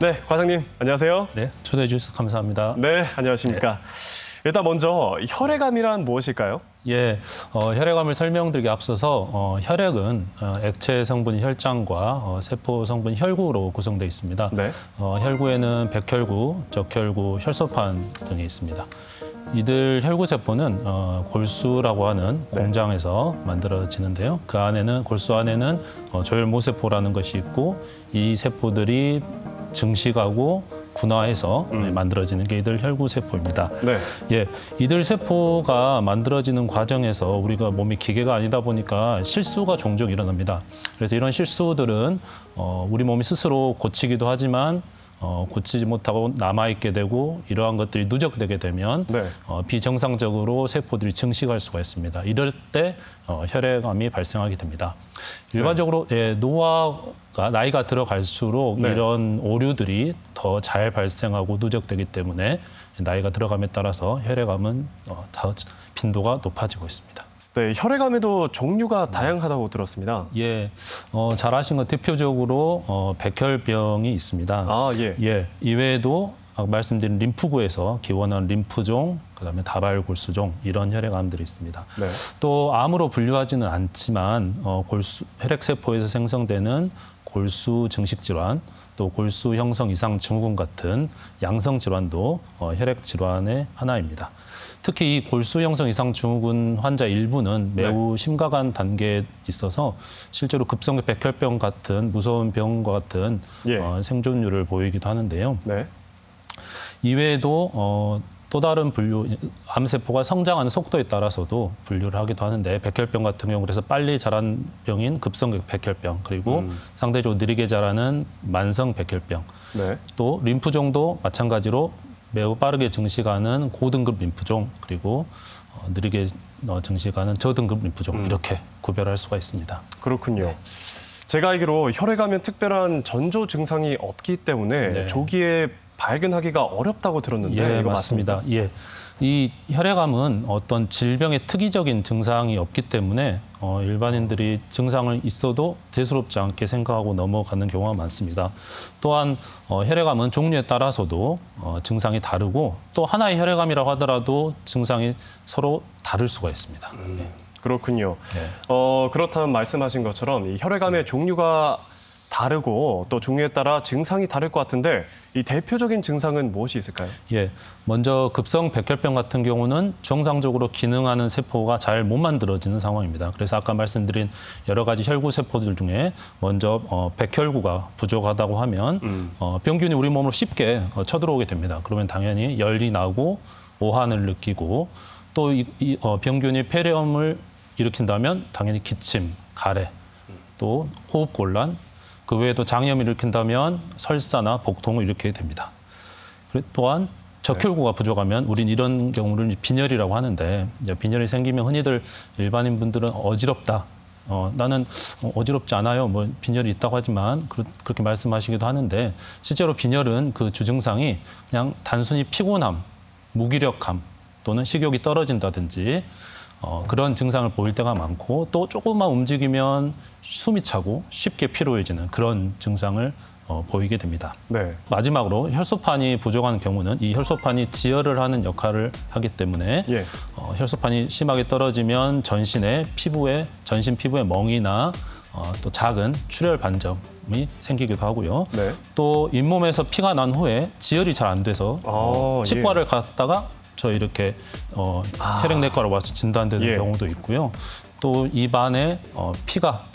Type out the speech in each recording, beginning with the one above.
네, 과장님 안녕하세요. 네, 초대해 주셔서 감사합니다. 네, 안녕하십니까. 일단 먼저 혈액암이란 무엇일까요? 예, 혈액암을 설명드리기 앞서서 혈액은 액체 성분인 혈장과 세포 성분 혈구로 구성되어 있습니다. 네. 혈구에는 백혈구, 적혈구, 혈소판 등이 있습니다. 이들 혈구 세포는 골수라고 하는 공장에서 만들어지는데요. 그 안에는 골수 안에는 조혈모세포라는 것이 있고 이 세포들이 증식하고 분화해서 만들어지는 게 이들 혈구 세포입니다. 네. 예, 이들 세포가 만들어지는 과정에서 우리가 몸이 기계가 아니다 보니까 실수가 종종 일어납니다. 그래서 이런 실수들은 우리 몸이 스스로 고치기도 하지만 고치지 못하고 남아있게 되고 이러한 것들이 누적되게 되면 네. 비정상적으로 세포들이 증식할 수가 있습니다. 이럴 때 혈액암이 발생하게 됩니다. 일반적으로 노화가 나이가 들어갈수록 이런 오류들이 더 잘 발생하고 누적되기 때문에 나이가 들어감에 따라서 혈액암은 더 빈도가 높아지고 있습니다. 네, 혈액암에도 종류가 다양하다고 들었습니다. 예, 잘 아신 것 대표적으로 백혈병이 있습니다. 아, 예. 예, 이외에도 아까 말씀드린 림프구에서 기원한 림프종, 그다음에 다발골수종 이런 혈액암들이 있습니다. 네. 또 암으로 분류하지는 않지만 혈액세포에서 생성되는 골수 증식 질환, 또 골수 형성 이상 증후군 같은 양성 질환도 혈액 질환의 하나입니다. 특히 이 골수 형성 이상 증후군 환자 일부는 매우 심각한 단계에 있어서 실제로 급성 백혈병 같은 무서운 병과 같은 생존율을 보이기도 하는데요. 네. 이외에도 또 다른 분류, 암세포가 성장하는 속도에 따라서도 분류를 하기도 하는데 백혈병 같은 경우 그래서 빨리 자란 병인 급성 백혈병 그리고 상대적으로 느리게 자라는 만성 백혈병 네. 또 림프종도 마찬가지로 매우 빠르게 증식하는 고등급 림프종 그리고 느리게 증식하는 저등급 림프종 이렇게 구별할 수가 있습니다. 그렇군요. 네. 제가 알기로 혈액암엔 특별한 전조 증상이 없기 때문에 조기에 발견하기가 어렵다고 들었는데 예, 이거 맞습니다. 맞습니까? 예. 이 혈액암은 어떤 질병의 특이적인 증상이 없기 때문에 일반인들이 증상을 있어도 대수롭지 않게 생각하고 넘어가는 경우가 많습니다. 또한 혈액암은 종류에 따라서도 증상이 다르고 또 하나의 혈액암이라고 하더라도 증상이 서로 다를 수가 있습니다. 예. 그렇군요. 네. 그렇다면 말씀하신 것처럼 이 혈액암의 종류가 다르고 또 종류에 따라 증상이 다를 것 같은데 이 대표적인 증상은 무엇이 있을까요? 예, 먼저 급성 백혈병 같은 경우는 정상적으로 기능하는 세포가 잘 못 만들어지는 상황입니다. 그래서 아까 말씀드린 여러 가지 혈구 세포들 중에 먼저 백혈구가 부족하다고 하면 병균이 우리 몸으로 쉽게 쳐들어오게 됩니다. 그러면 당연히 열이 나고 오한을 느끼고 또 이 병균이 폐렴을 일으킨다면 당연히 기침, 가래, 또 호흡곤란, 그 외에도 장염을 일으킨다면 설사나 복통을 일으키게 됩니다. 또한 적혈구가 부족하면 우린 이런 경우를 빈혈이라고 하는데 빈혈이 생기면 흔히들 일반인 분들은 어지럽다. 나는 어지럽지 않아요. 뭐 빈혈이 있다고 하지만 그렇게 말씀하시기도 하는데 실제로 빈혈은 그 주증상이 그냥 단순히 피곤함, 무기력함 또는 식욕이 떨어진다든지 그런 증상을 보일 때가 많고 또 조금만 움직이면 숨이 차고 쉽게 피로해지는 그런 증상을 보이게 됩니다. 네. 마지막으로 혈소판이 부족한 경우는 이 혈소판이 지혈을 하는 역할을 하기 때문에 혈소판이 심하게 떨어지면 전신 피부에 멍이나 또 작은 출혈 반점이 생기기도 하고요. 또 잇몸에서 피가 난 후에 지혈이 잘 안 돼서 치과를 갔다가 이렇게 혈액내과로 와서 진단되는 경우도 있고요. 또 입안에 피가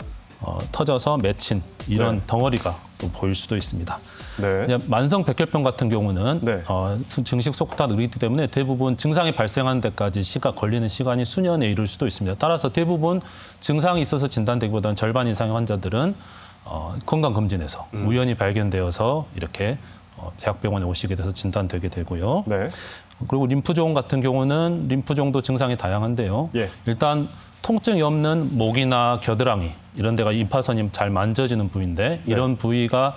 터져서 맺힌 이런 덩어리가 또 보일 수도 있습니다. 만성 백혈병 같은 경우는 증식 속도가 느리기 때문에 대부분 증상이 발생하는 데까지 걸리는 시간이 수년에 이를 수도 있습니다. 따라서 대부분 증상이 있어서 진단되기보다는 절반 이상의 환자들은 건강검진에서 우연히 발견되어서 이렇게 대학병원에 오시게 돼서 진단되게 되고요. 그리고 림프종 같은 경우는 림프종도 증상이 다양한데요. 일단 통증이 없는 목이나 겨드랑이 이런 데가 임파선이 잘 만져지는 부위인데 이런 부위가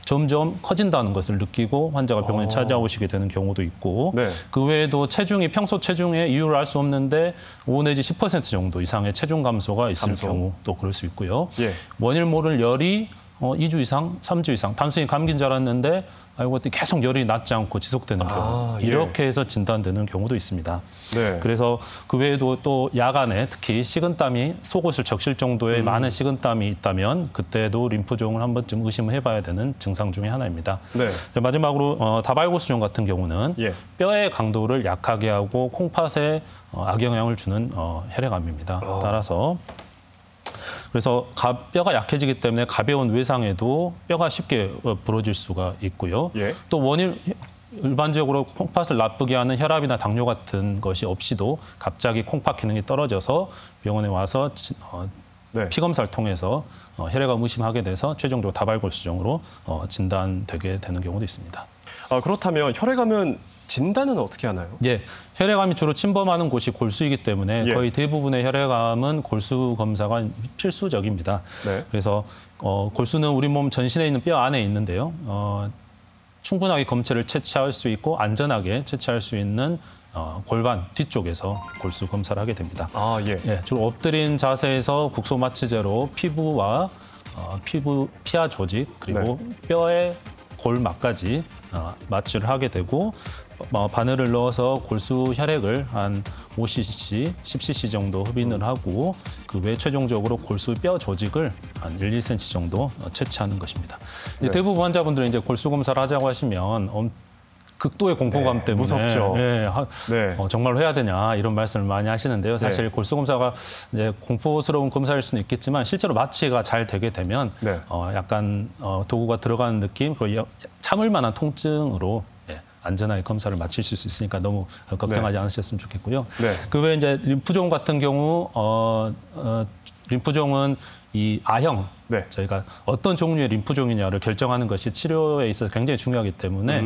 점점 커진다는 것을 느끼고 환자가 병원에 찾아오시게 되는 경우도 있고 그 외에도 평소 체중의 이유를 알 수 없는데 5 내지 10% 정도 이상의 체중 감소가 있을 경우도 그럴 수 있고요. 원인 모를 열이 2주 이상, 3주 이상 단순히 감기인 줄 알았는데 알고 봤더니 계속 열이 낮지 않고 지속되는 경우 예. 이렇게 해서 진단되는 경우도 있습니다. 네. 그래서 그 외에도 또 야간에 특히 식은땀이 속옷을 적실 정도의 많은 식은땀이 있다면 그때도 림프종을 한 번쯤 의심을 해봐야 되는 증상 중에 하나입니다. 네. 마지막으로 다발고수종 같은 경우는 예. 뼈의 강도를 약하게 하고 콩팥에 악영향을 주는 혈액암입니다. 따라서 그래서 뼈가 약해지기 때문에 가벼운 외상에도 뼈가 쉽게 부러질 수가 있고요. 예. 또 원인 일반적으로 콩팥을 나쁘게 하는 혈압이나 당뇨 같은 것이 없이도 갑자기 콩팥 기능이 떨어져서 병원에 와서 네. 피 검사를 통해서 혈액암 의심하게 돼서 최종적으로 다발골수종으로 진단되게 되는 경우도 있습니다. 그렇다면 혈액암은 진단은 어떻게 하나요? 예, 혈액암이 주로 침범하는 곳이 골수이기 때문에 예. 거의 대부분의 혈액암은 골수 검사가 필수적입니다. 네. 그래서 골수는 우리 몸 전신에 있는 뼈 안에 있는데요. 충분하게 검체를 채취할 수 있고 안전하게 채취할 수 있는 골반 뒤쪽에서 골수 검사를 하게 됩니다. 예. 예, 주로 엎드린 자세에서 국소 마취제로 피부와 피하 조직 그리고 뼈의 골막까지 마취를 하게 되고 바늘을 넣어서 골수 혈액을 한 5cc, 10cc 정도 흡인을 하고 그 외 최종적으로 골수 뼈 조직을 한 1, 2cm 정도 채취하는 것입니다. 네. 대부분 환자분들은 이제 골수 검사를 하자고 하시면 극도의 공포감 때문에 무섭죠. 네. 정말로 해야 되냐 이런 말씀을 많이 하시는데요. 사실 골수 검사가 이제 공포스러운 검사일 수는 있겠지만 실제로 마취가 잘 되게 되면 네. 약간 도구가 들어가는 느낌 그리고 참을 만한 통증으로 안전하게 검사를 마치실 수 있으니까 너무 걱정하지 않으셨으면 좋겠고요. 네. 그 외에 이제 림프종 같은 경우 림프종은 이 A형 네. 저희가 어떤 종류의 림프종이냐를 결정하는 것이 치료에 있어서 굉장히 중요하기 때문에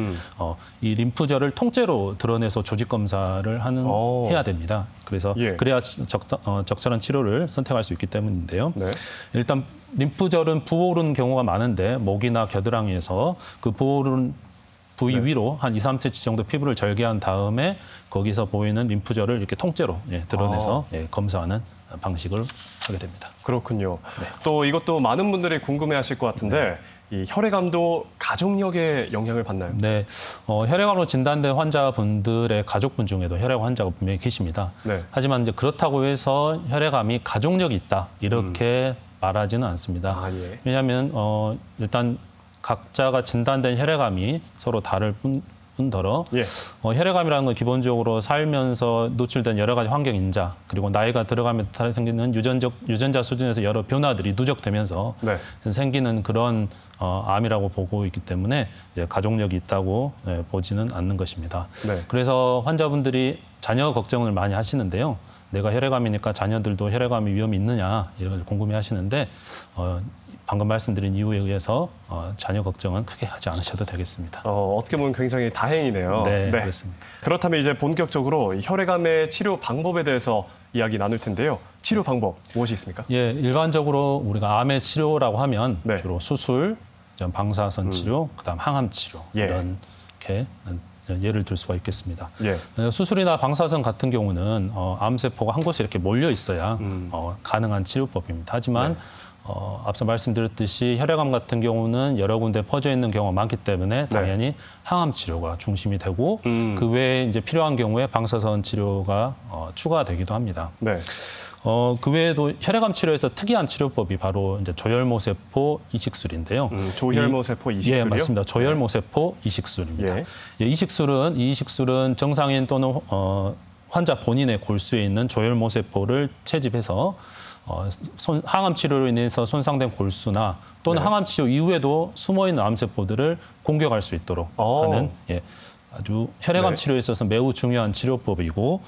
이 림프절을 통째로 드러내서 조직 검사를 해야 됩니다. 그래서 예. 그래야 적절한 치료를 선택할 수 있기 때문인데요. 네. 일단 림프절은 부어오르는 경우가 많은데 목이나 겨드랑이에서 그 부어오르는 부위 위로 한 2, 3cm 정도 피부를 절개한 다음에 거기서 보이는 림프절을 이렇게 통째로 드러내서 검사하는 방식을 하게 됩니다. 그렇군요. 또 이것도 많은 분들이 궁금해하실 것 같은데 이 혈액암도 가족력에 영향을 받나요? 네, 혈액암으로 진단된 환자분들의 가족분 중에도 혈액암 환자가 분명히 계십니다. 네. 하지만 이제 그렇다고 해서 혈액암이 가족력이 있다 이렇게 말하지는 않습니다. 예. 왜냐하면 일단 각자가 진단된 혈액암이 서로 다를 뿐더러 예. 혈액암이라는 건 기본적으로 살면서 노출된 여러 가지 환경 인자 그리고 나이가 들어가면 생기는 유전자 수준에서 여러 변화들이 누적되면서 네. 생기는 그런 암이라고 보고 있기 때문에 이제 가족력이 있다고 보지는 않는 것입니다. 네. 그래서 환자분들이 자녀 걱정을 많이 하시는데요. 내가 혈액암이니까 자녀들도 혈액암이 위험이 있느냐 이런 걸 궁금해하시는데 방금 말씀드린 이유에 의해서 자녀 걱정은 크게 하지 않으셔도 되겠습니다. 어떻게 보면 굉장히 다행이네요. 네, 그렇습니다. 그렇다면 이제 본격적으로 이 혈액암의 치료 방법에 대해서 이야기 나눌 텐데요. 치료 방법 무엇이 있습니까? 예, 일반적으로 우리가 암의 치료라고 하면 네. 주로 수술, 방사선 치료, 그다음 항암 치료 예. 이렇게 예를 들 수가 있겠습니다. 예. 수술이나 방사선 같은 경우는 암세포가 한 곳에 이렇게 몰려 있어야 가능한 치료법입니다. 하지만 앞서 말씀드렸듯이 혈액암 같은 경우는 여러 군데 퍼져 있는 경우가 많기 때문에 당연히 항암 치료가 중심이 되고 그 외에 이제 필요한 경우에 방사선 치료가 추가되기도 합니다. 네. 그 외에도 혈액암 치료에서 특이한 치료법이 바로 이제 조혈모세포 이식술인데요. 조혈모세포 이식술이요? 예, 맞습니다. 조혈모세포 이식술입니다. 예. 이 이식술은 정상인 또는 환자 본인의 골수에 있는 조혈모세포를 채집해서 항암 치료로 인해서 손상된 골수나 또는 항암 치료 이후에도 숨어있는 암세포들을 공격할 수 있도록 하는 아주 혈액암 치료에 있어서 매우 중요한 치료법이고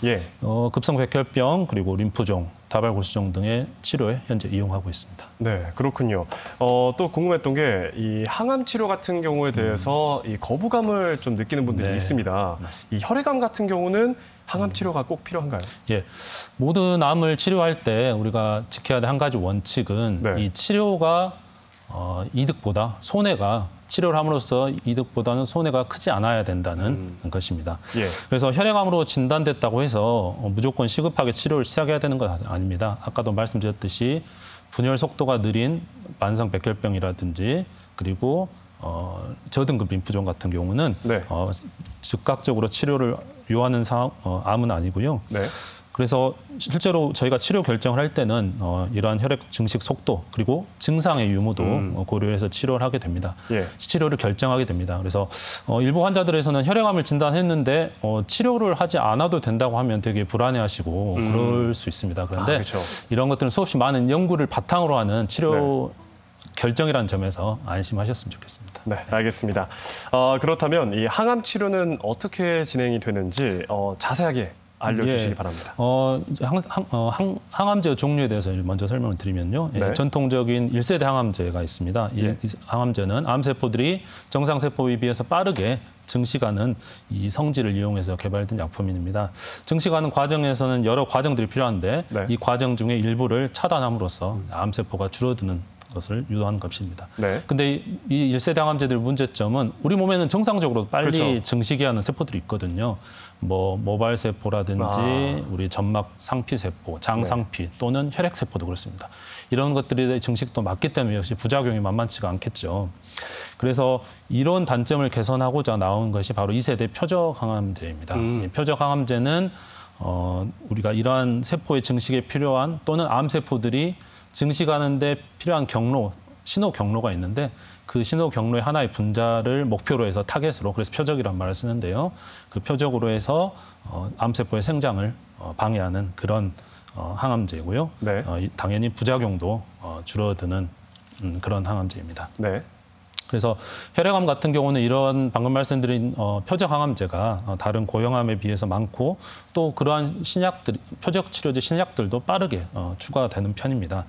급성 백혈병 그리고 림프종, 다발골수종 등의 치료에 현재 이용하고 있습니다. 네, 그렇군요. 또 궁금했던 게 이 항암 치료 같은 경우에 대해서 이 거부감을 좀 느끼는 분들이 있습니다. 이 혈액암 같은 경우는 항암 치료가 꼭 필요한가요? 예, 모든 암을 치료할 때 우리가 지켜야 될 한 가지 원칙은 이 치료가 이득보다 손해가 치료를 함으로써 이득보다는 손해가 크지 않아야 된다는 것입니다. 그래서 혈액암으로 진단됐다고 해서 무조건 시급하게 치료를 시작해야 되는 건 아닙니다. 아까도 말씀드렸듯이 분열 속도가 느린 만성 백혈병이라든지 그리고 저등급 림프종 같은 경우는 네. 즉각적으로 치료를 요하는 암은 아니고요. 네. 그래서 실제로 저희가 치료 결정을 할 때는 이러한 혈액 증식 속도 그리고 증상의 유무도 고려해서 치료를 하게 됩니다. 예. 치료를 결정하게 됩니다. 그래서 일부 환자들에서는 혈액암을 진단했는데 치료를 하지 않아도 된다고 하면 되게 불안해하시고 그럴 수 있습니다. 그런데 그렇죠. 이런 것들은 수없이 많은 연구를 바탕으로 하는 치료 결정이라는 점에서 안심하셨으면 좋겠습니다. 네, 알겠습니다. 그렇다면 이 항암 치료는 어떻게 진행이 되는지 자세하게 알려주시기 바랍니다. 항암제 종류에 대해서 먼저 설명을 드리면요. 네. 전통적인 1세대 항암제가 있습니다. 이 항암제는 암세포들이 정상세포에 비해서 빠르게 증식하는 이 성질을 이용해서 개발된 약품입니다. 증식하는 과정에서는 여러 과정들이 필요한데 네. 이 과정 중에 일부를 차단함으로써 암세포가 줄어드는 것을 유도하는 것입니다. 네. 근데 이 1세대 항암제들 문제점은 우리 몸에는 정상적으로 빨리 그렇죠. 증식이 하는 세포들이 있거든요. 뭐 모발 세포라든지 우리 점막 상피 세포, 장 상피 또는 혈액 세포도 그렇습니다. 이런 것들이 증식도 맞기 때문에 역시 부작용이 만만치가 않겠죠. 그래서 이런 단점을 개선하고자 나온 것이 바로 2세대 표적 항암제입니다. 이 표적 항암제는 우리가 이러한 세포의 증식에 필요한 또는 암 세포들이 증식하는데 필요한 경로, 신호 경로가 있는데 그 신호 경로의 하나의 분자를 목표로 해서 타겟으로, 그래서 표적이란 말을 쓰는데요. 그 표적으로 해서 암세포의 생장을 방해하는 그런 항암제고요. 네. 당연히 부작용도 줄어드는 그런 항암제입니다. 네. 그래서 혈액암 같은 경우는 이런 방금 말씀드린 표적 항암제가 다른 고형암에 비해서 많고 또 그러한 신약들, 표적 치료제 신약들도 빠르게 추가되는 편입니다.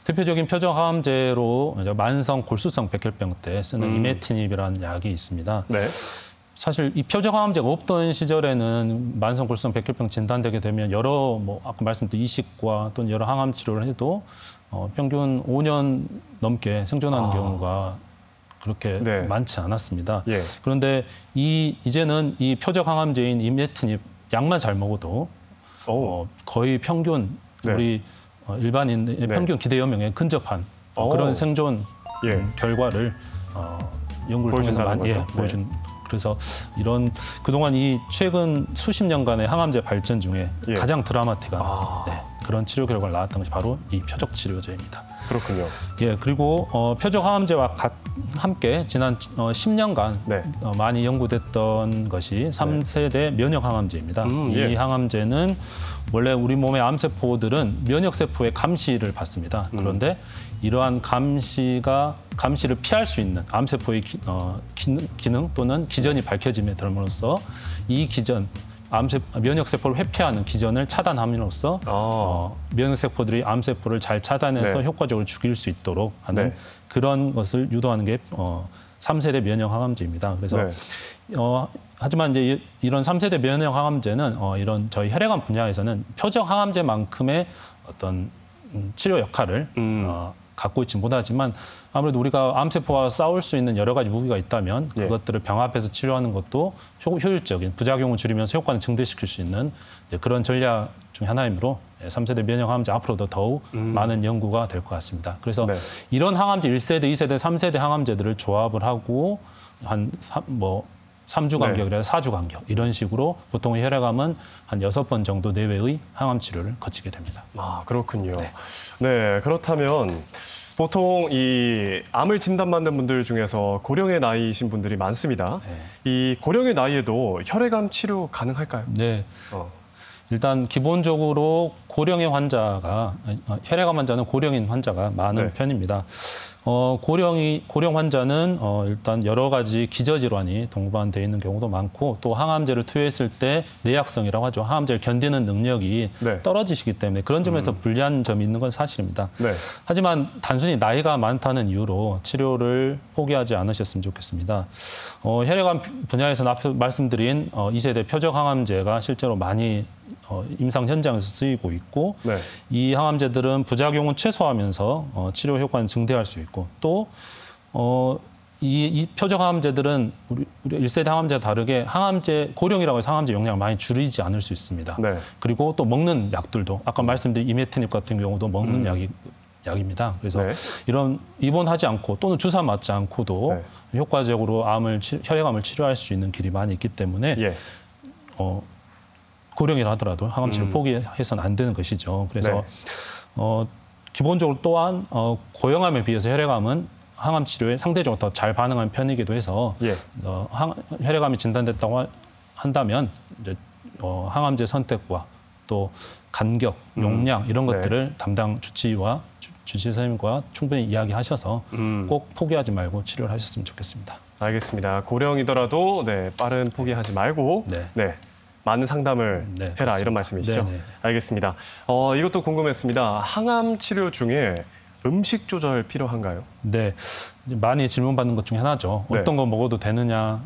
대표적인 표적 항암제로 만성 골수성 백혈병 때 쓰는 이메티닙이라는 약이 있습니다. 네. 사실 이 표적 항암제가 없던 시절에는 만성 골수성 백혈병 진단되게 되면 여러 아까 말씀드린 이식과 또는 여러 항암 치료를 해도 평균 5년 넘게 생존하는 경우가 그렇게 많지 않았습니다. 예. 그런데 이제는 이 표적 항암제인 이메티닙 약만 잘 먹어도 거의 평균 우리 일반인의 평균 기대 여명에 근접한 그런 생존 결과를 연구를 통해서 많이 보여준. 그래서 이런 그동안 이 최근 수십 년간의 항암제 발전 중에 가장 드라마틱한 그런 치료 결과를 낳았던 것이 바로 이 표적 치료제입니다. 그렇군요. 예, 그리고 표적 항암제와 함께 지난 10년간 많이 연구됐던 것이 3세대 면역 항암제입니다. 이 항암제는 원래 우리 몸의 암세포들은 면역세포의 감시를 받습니다. 그런데 이러한 감시를 피할 수 있는 암세포의 기능 또는 기전이 밝혀짐에 됨으로써 이 기전, 면역세포를 회피하는 기전을 차단함으로써 면역세포들이 암세포를 잘 차단해서 효과적으로 죽일 수 있도록 하는 그런 것을 유도하는 게 3세대 면역 항암제입니다. 그래서 하지만 이제 이런 3세대 면역 항암제는 이런 저희 혈액암 분야에서는 표적 항암제만큼의 어떤 치료 역할을 갖고 있지 못하지만 아무래도 우리가 암세포와 싸울 수 있는 여러 가지 무기가 있다면 그것들을 병합해서 치료하는 것도 효율적인, 부작용을 줄이면서 효과를 증대시킬 수 있는 그런 전략 중 하나이므로 3세대 면역 항암제 앞으로도 더욱 많은 연구가 될 것 같습니다. 그래서 이런 항암제 1세대, 2세대, 3세대 항암제들을 조합을 하고 한 3주 간격이라 4주 간격 이런 식으로 보통 혈액암은 한 6번 정도 내외의 항암 치료를 거치게 됩니다. 그렇군요. 네, 그렇다면 보통 이 암을 진단받는 분들 중에서 고령의 나이이신 분들이 많습니다. 이 고령의 나이에도 혈액암 치료 가능할까요? 네. 일단 기본적으로 고령의 환자가 혈액암 환자는 고령인 환자가 많은 편입니다. 고령 환자는 일단 여러 가지 기저질환이 동반되어 있는 경우도 많고 또 항암제를 투여했을 때 내약성이라고 하죠. 항암제를 견디는 능력이 떨어지시기 때문에 그런 점에서 불리한 점이 있는 건 사실입니다. 하지만 단순히 나이가 많다는 이유로 치료를 포기하지 않으셨으면 좋겠습니다. 혈액암 분야에서는 앞서 말씀드린 2세대 표적 항암제가 실제로 많이 임상 현장에서 쓰이고 있고 이 항암제들은 부작용은 최소화하면서 치료 효과는 증대할 수 있고 또 이 표적 항암제들은 우리 1세대 항암제와 다르게 고령이라고 해서 항암제 용량을 많이 줄이지 않을 수 있습니다. 그리고 또 먹는 약들도 아까 말씀드린 이메티닙 같은 경우도 먹는 약이 약입니다. 그래서 네. 이런 입원하지 않고 또는 주사 맞지 않고도 네. 효과적으로 혈액암을 치료할 수 있는 길이 많이 있기 때문에 예. 고령이라 하더라도 항암 치료 포기해서는 안 되는 것이죠. 그래서 네. 기본적으로 또한 고형암에 비해서 혈액암은 항암 치료에 상대적으로 더 잘 반응한 편이기도 해서 예. 혈액암이 진단됐다고 한다면 이제 항암제 선택과 또 간격, 용량 이런 네. 것들을 담당 주치의와 주치의 선생님과 충분히 이야기하셔서 꼭 포기하지 말고 치료를 하셨으면 좋겠습니다. 알겠습니다. 고령이더라도 네, 빠른 포기하지 말고 네. 네, 많은 상담을 네, 해라 그렇습니다. 이런 말씀이시죠? 네, 네. 알겠습니다. 이것도 궁금했습니다. 항암 치료 중에 음식 조절 필요한가요? 네, 많이 질문받는 것 중에 하나죠. 네. 어떤 거 먹어도 되느냐,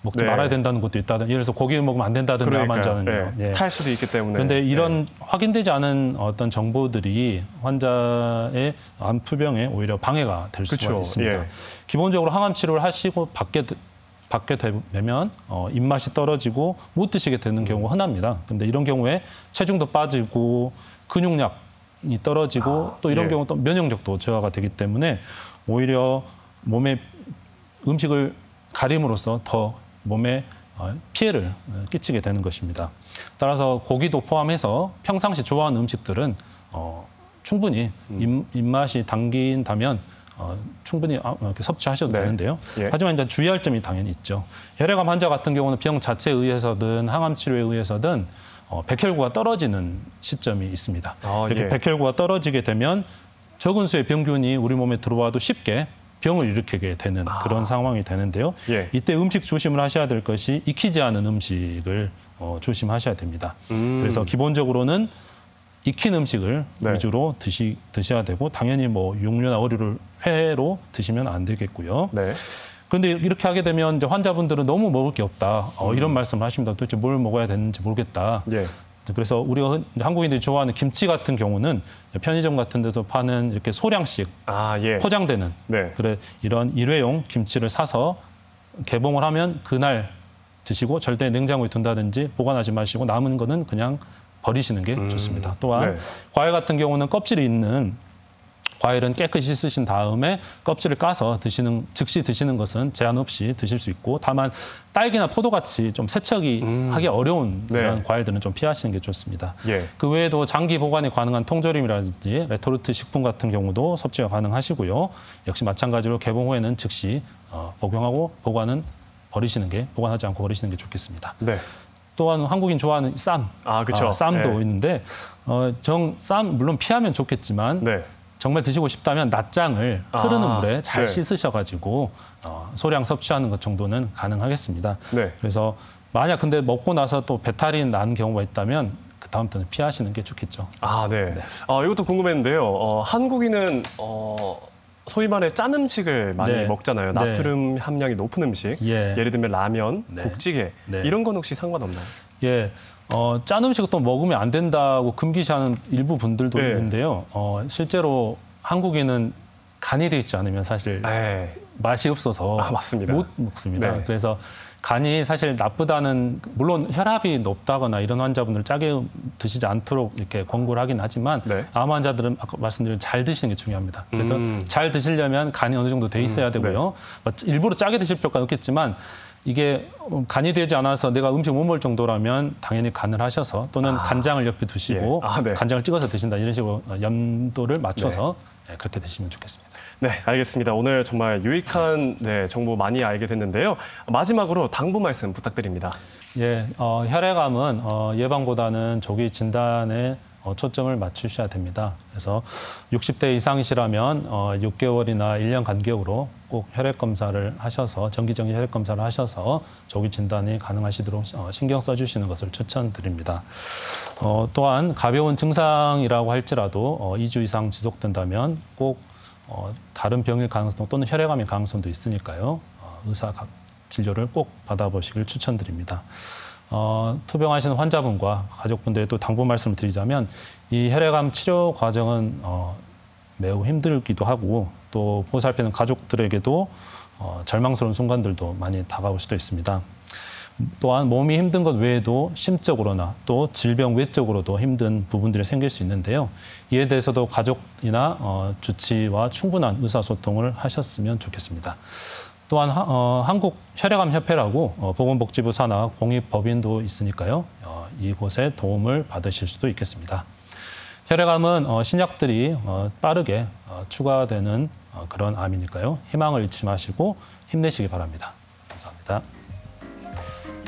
먹지 네. 말아야 된다는 것도 있다든, 예를 들어서 고기를 먹으면 안 된다든지 암 환자는요. 네. 탈 수도 있기 때문에. 그런데 이런 확인되지 않은 어떤 정보들이 환자의 암 투병에 오히려 방해가 될 수가 그쵸. 있습니다. 예. 기본적으로 항암 치료를 하시고 받게 되면 입맛이 떨어지고 못 드시게 되는 경우가 흔합니다. 그런데 이런 경우에 체중도 빠지고 근육량이 떨어지고 또 이런 예. 경우 또 면역력도 저하가 되기 때문에 오히려 몸에 음식을 가림으로써 더 몸에 피해를 끼치게 되는 것입니다. 따라서 고기도 포함해서 평상시 좋아하는 음식들은 충분히 입맛이 당긴다면 충분히 이렇게 섭취하셔도 네. 되는데요. 예. 하지만 이제 주의할 점이 당연히 있죠. 혈액암 환자 같은 경우는 병 자체에 의해서든 항암 치료에 의해서든 백혈구가 떨어지는 시점이 있습니다. 이렇게 예. 백혈구가 떨어지게 되면 적은 수의 병균이 우리 몸에 들어와도 쉽게 병을 일으키게 되는 그런 상황이 되는데요. 예. 이때 음식 조심을 하셔야 될 것이 익히지 않은 음식을 조심하셔야 됩니다. 그래서 기본적으로는 익힌 음식을 네. 위주로 드셔야 되고 당연히 뭐 육류나 어류를 회로 드시면 안 되겠고요. 네. 그런데 이렇게 하게 되면 이제 환자분들은 너무 먹을 게 없다. 이런 말씀을 하십니다. 도대체 뭘 먹어야 되는지 모르겠다. 예. 그래서 우리가 한국인들이 좋아하는 김치 같은 경우는 편의점 같은 데서 파는 이렇게 소량씩 예. 포장되는 네. 이런 일회용 김치를 사서 개봉을 하면 그날 드시고 절대 냉장고에 둔다든지 보관하지 마시고 남은 거는 그냥 버리시는 게 좋습니다. 또한 네. 과일 같은 경우는 껍질이 있는 과일은 깨끗이 씻으신 다음에 껍질을 까서 즉시 드시는 것은 제한 없이 드실 수 있고 다만 딸기나 포도같이 좀 세척이 하기 어려운 네. 그런 과일들은 좀 피하시는 게 좋습니다. 예. 그 외에도 장기 보관이 가능한 통조림이라든지 레토르트 식품 같은 경우도 섭취가 가능하시고요. 역시 마찬가지로 개봉 후에는 즉시 복용하고 보관하지 않고 버리시는 게 좋겠습니다. 네. 또한 한국인 좋아하는 쌈, 그쵸. 쌈도 예. 있는데 쌈 물론 피하면 좋겠지만 네. 정말 드시고 싶다면 낫장을 흐르는 물에 잘 네. 씻으셔가지고 소량 섭취하는 것 정도는 가능하겠습니다. 네. 그래서 만약 근데 먹고 나서 또 배탈이 난 경우가 있다면 그 다음부터는 피하시는 게 좋겠죠. 네. 이것도 궁금했는데요. 한국인은 소위 말해 짠 음식을 많이 네. 먹잖아요. 네. 나트륨 함량이 높은 음식. 예. 예를 들면 라면, 네. 국찌개 네. 이런 건 혹시 상관없나요? 예, 짠 음식을 또 먹으면 안 된다고 금기시하는 일부 분들도 네. 있는데요. 실제로 한국인은 간이 돼 있지 않으면 사실 맛이 없어서 맞습니다. 못 먹습니다. 네. 그래서 간이 사실 나쁘다는 물론 혈압이 높다거나 이런 환자분들 짜게 드시지 않도록 이렇게 권고를 하긴 하지만 네. 암 환자들은 아까 말씀드린 잘 드시는 게 중요합니다. 그래서 잘 드시려면 간이 어느 정도 돼 있어야 되고요. 일부러 짜게 드실 필요가 없겠지만 이게 간이 되지 않아서 내가 음식 못 먹을 정도라면 당연히 간을 하셔서 또는 간장을 옆에 두시고 예. 네. 간장을 찍어서 드신다 이런 식으로 염도를 맞춰서 그렇게 드시면 좋겠습니다. 네, 알겠습니다. 오늘 정말 유익한 정보 많이 알게 됐는데요. 마지막으로 당부 말씀 부탁드립니다. 예, 혈액암은 예방보다는 조기 진단에 초점을 맞추셔야 됩니다. 그래서 60대 이상이시라면 6개월이나 1년 간격으로 꼭 혈액 검사를 하셔서 정기적인 혈액 검사를 하셔서 조기 진단이 가능하시도록 신경 써주시는 것을 추천드립니다. 또한 가벼운 증상이라고 할지라도 2주 이상 지속된다면 꼭 다른 병일 가능성 또는 혈액암일 가능성도 있으니까요. 의사 진료를 꼭 받아보시길 추천드립니다. 투병하시는 환자분과 가족분들의 또 당부 말씀을 드리자면 이 혈액암 치료 과정은 매우 힘들기도 하고 또 보살피는 가족들에게도 절망스러운 순간들도 많이 다가올 수도 있습니다. 또한 몸이 힘든 것 외에도 심적으로나 또 질병 외적으로도 힘든 부분들이 생길 수 있는데요. 이에 대해서도 가족이나 주치의와 충분한 의사소통을 하셨으면 좋겠습니다. 또한 한국 혈액암 협회라고 보건복지부 산하 공익법인도 있으니까요. 이곳에 도움을 받으실 수도 있겠습니다. 혈액암은 신약들이 빠르게 추가되는 그런 암이니까요. 희망을 잃지 마시고 힘내시기 바랍니다. 감사합니다.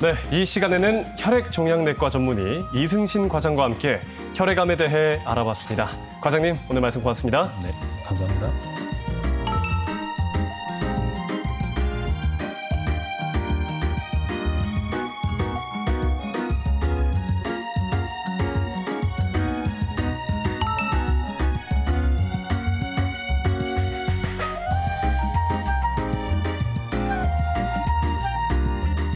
네, 이 시간에는 혈액종양내과 전문의 이승신 과장과 함께 혈액암에 대해 알아봤습니다. 과장님, 오늘 말씀 고맙습니다. 네, 감사합니다.